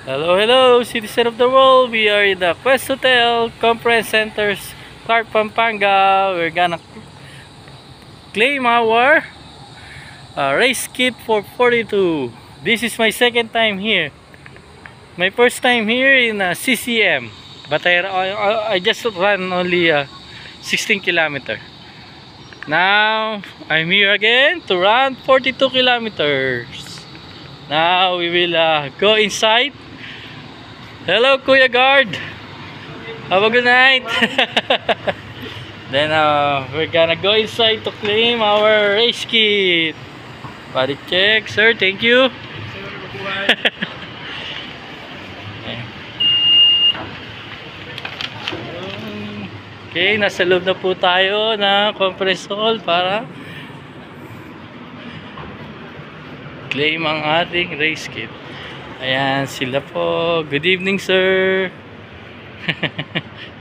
Hello, hello, citizen of the world. We are in the Quest Hotel Conference Centers, Clark, Pampanga. We're gonna claim our race kit for 42. This is my second time here. My first time here in CCM, but I just ran only 16 kilometers. Now I'm here again to run 42 kilometers. Now we will go inside. Hello, Kuya Guard. Have a good night. Then we're gonna go inside to claim our race kit. Body check, sir. Thank you. Okay, nasa loob na po tayo ng conference hall para claim ang ating race kit. Ayan, sila po. Good evening, sir.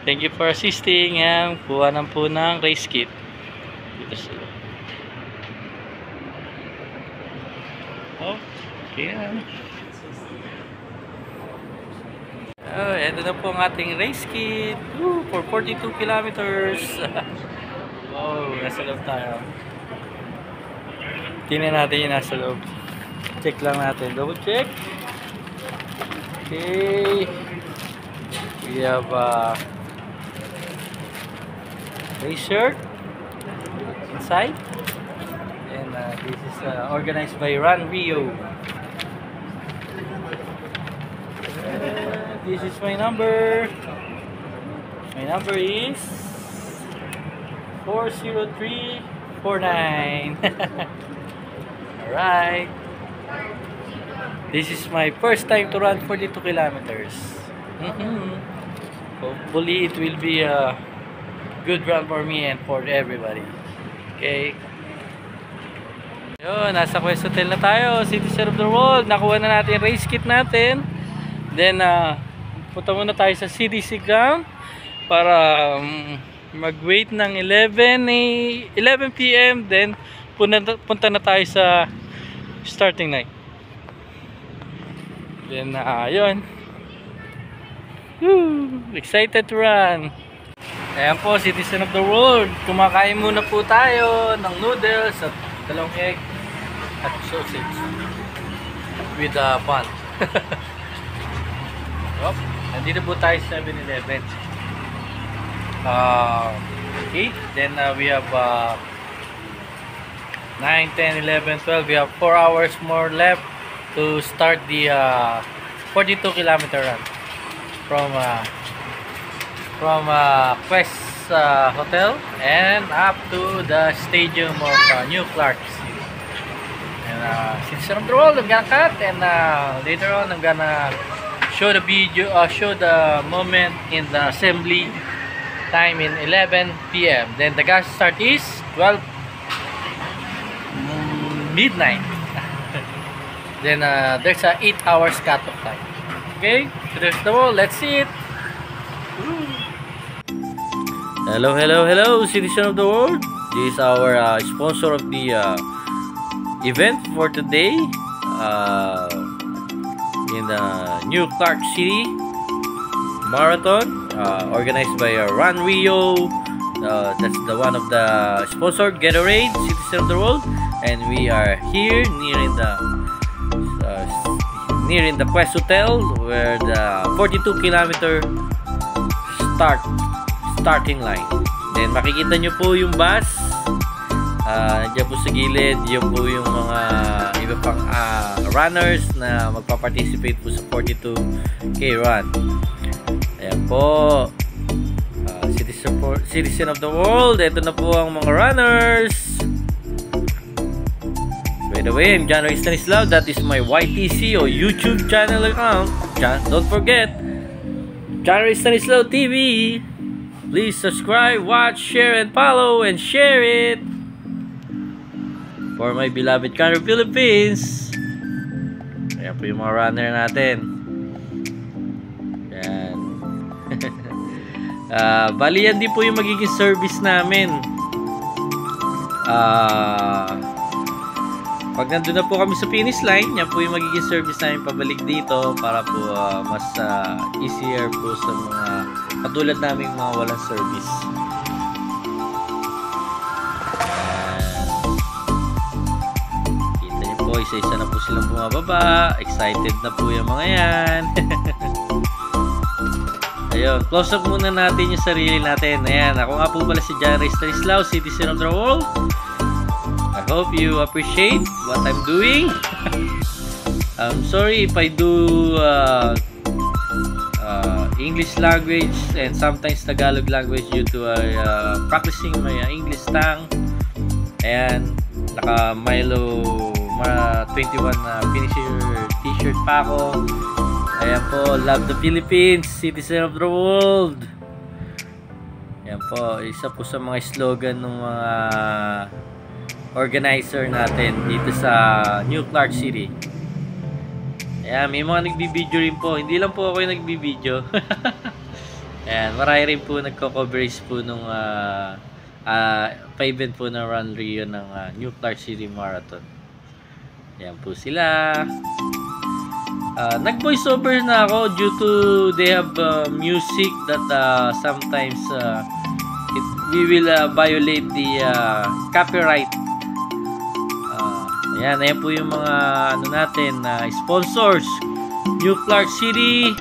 Thank you for assisting. Ayan, kuha na po ng race kit. Dito sila. Okay. Oh, ito na po ang ating race kit. For 42 kilometers. Oh, nasa loob tayo. Tingnan natin yung nasa loob. Check lang natin. Double check. Okay. We have a race shirt inside. And this is organized by Run Rio. This is my number. My number is 40349. Alright. This is my first time to run 42 kilometers. Hopefully it will be a good run for me and for everybody. Okay. Yun, nasa Quest Hotel na tayo. Citizen of the world. Nakuha na natin race kit natin. Then punta muna tayo sa CDC ground para mag-wait ng 11 PM. Then punta na tayo sa starting line. Then yun. Excited to run. Ayan po, citizen of the world. Kumakain muna po tayo ng noodles at dalawang egg at sausage with bun. Nandito po tayo sa 7-Eleven. Okay, then we have 9, 10, 11, 12. We have 4 hours more left to start the 42 kilometer run from Quest Hotel and up to the stadium of New Clark City. And citizen of the world, I'm gonna cut, and later on I'm gonna show the video, show the moment in the assembly time in 11 PM. Then the gas start is 12 midnight. Then there's a 8 hours cut-off time. Okay, so there's the wall. Let's see it. Hello, hello, hello, citizen of the world. This is our sponsor of the event for today in the New Clark City Marathon, organized by Run Rio. That's the one of the sponsored Gatorade, citizen of the world, and we are here near in the Quest Hotel, where the 42 kilometer starting line. Then makikita nyo po yung bus. Nandiyan po sa gilid. Yun po yung mga iba pang runners na magpa-participate po sa 42K run. Ayan po. Citizen of the world. Ito na po ang mga runners. By the way, I'm John Ray Stanislao. That is my YTC or YouTube channel account. Don't forget, John Ray Stanislao TV. Please subscribe, watch, share, and follow, and share it for my beloved country, Philippines. Ayan po yung mga runner natin. Ayan. Bali yan din po yung magiging service namin pag nandun na po kami sa finish line, yan po yung magiging service namin pabalik dito para po mas easier po sa mga katulad namin mga walang service. Kita niyo po, isa-isa na po silang bumababa. Excited na po yung mga yan. Ayun, close up muna natin yung sarili natin. Ayan, ako nga po pala si John Ray Stanislao, Citizen of the World. I hope you appreciate what I'm doing. I'm sorry if I do English language and sometimes Tagalog language due to practicing my English tongue. Ayan, naka Milo 21 finisher t-shirt pa ako. Ayan po, love the Philippines, Citizen of the World. Ayan po, isa po sa mga slogan ng mga organizer natin dito sa New Clark City. Ayan, may mga nagbibideo rin po. Hindi lang po ako yung nagbibideo. Ayan, marami rin po nagko-coverage po nung pa-event po ng Run Rio ng New Clark City Marathon. Ayan po sila. Nag-voice over na ako due to they have music that sometimes we will violate the copyright. Ayan po yung mga ano natin sponsors. New Clark City,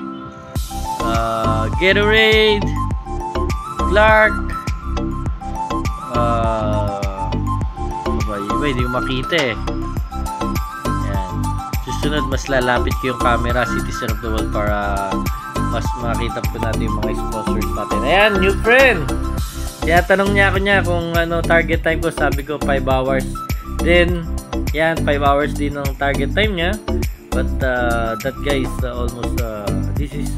Gatorade, Clark, hindi ko makita eh. Susunod, mas lalapit ko yung camera, Citizen of the World, para mas makita po natin yung mga sponsors natin. Ayan, new friend! Kaya tanong niya ako kung ano target time ko. Sabi ko 5 hours. Then, yan, 5 hours din ang target time niya. But that guy is almost, this is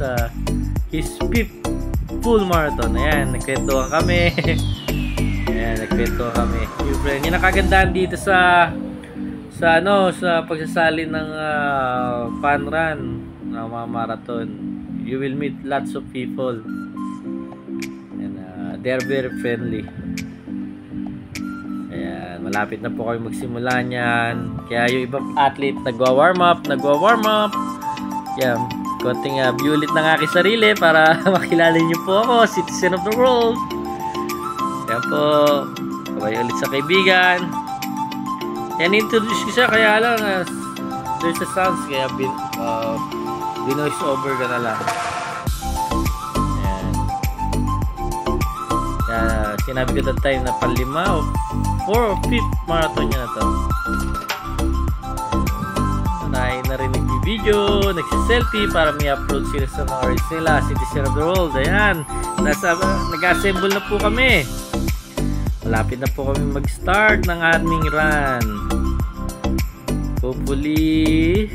his 5th full marathon. Ayan, nagkwentuhan kami. Ayan, nagkwentuhan kami. New friend, yung nakagandahan dito sa pagsasali ng fun run ng mga marathon. You will meet lots of people and they are very friendly. Ayan, malapit na po kayo magsimula niyan. Kaya yung ibang athlete nagwa-warm up. Yan, konting view ulit ng aking sarili para makilala niyo po ako, Citizen of the World. Yan po, sabay ulit sa kaibigan. Yan, introduce ko siya, kaya lang there's a sounds, kaya binoise over ka na lang. Yan. Kaya sinabi ko that time na panlima o 4 or 5th marathon niya na to. Narinig yung video, nagsiselfie para may upload sila sa mga oras nila, Citizen of the World. Ayan, nag-assemble na po kami. Malapit na po kami mag-start ng aming run. Hopefully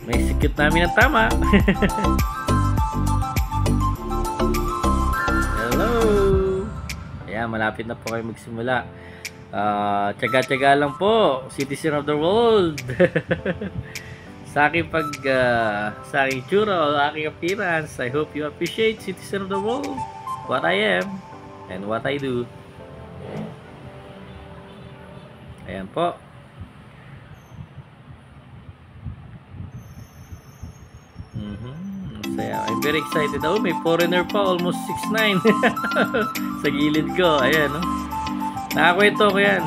may sikip namin ang tama. Hello. Ayan, malapit na po kayo magsimula. Tiyaga-tiyaga lang po, Citizen of the World. sa aking sa aking tsura o aking appearance, I hope you appreciate, Citizen of the World, what I am and what I do. Ayan po. Masaya. I'm very excited. Oh, may foreigner pa, almost 6'9". Sa gilid ko. Ayan, no? Nakakwento ko yan.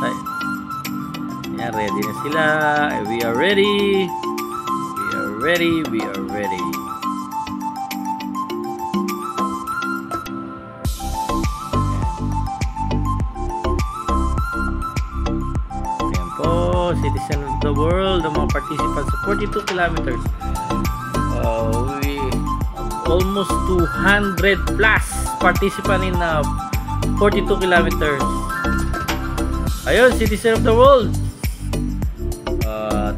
Ayan, ready na sila. We are ready. We are ready. We are ready. Ayan po, Citizen of the World, ang mga participants sa 42 kilometers. We almost 200 plus participants in 42 kilometers. Ayun, Citizen of the World.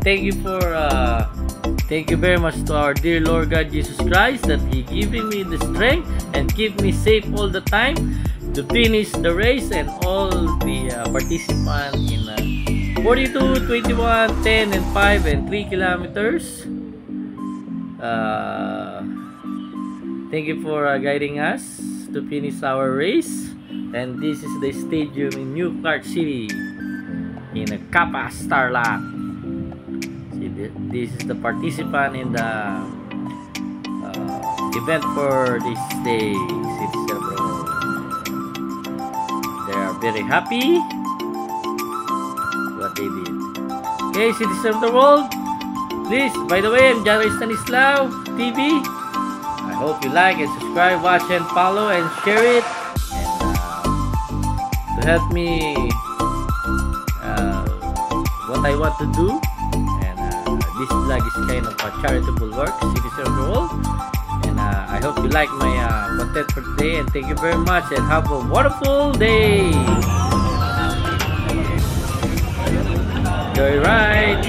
Thank you very much to our dear Lord God Jesus Christ that He giving me the strength and keep me safe all the time to finish the race, and all the participants in 42, 21, 10, and 5 and 3 kilometers. Thank you for guiding us to finish our race. And this is the stadium in New Clark City in the Kappa Starlock. See, this is the participant in the event for this day. Citizen of the World. They are very happy what they did. Okay, Citizen of the World. Please, by the way, I'm John Ray Stanislao TV. I hope you like and subscribe, watch and follow and share it. And to help me what I want to do. And this vlog is kind of a charitable work, Citizen of the World. And I hope you like my content for today. And thank you very much and have a wonderful day. Enjoy ride.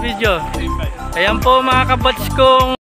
Video. Ayan po mga kabats kong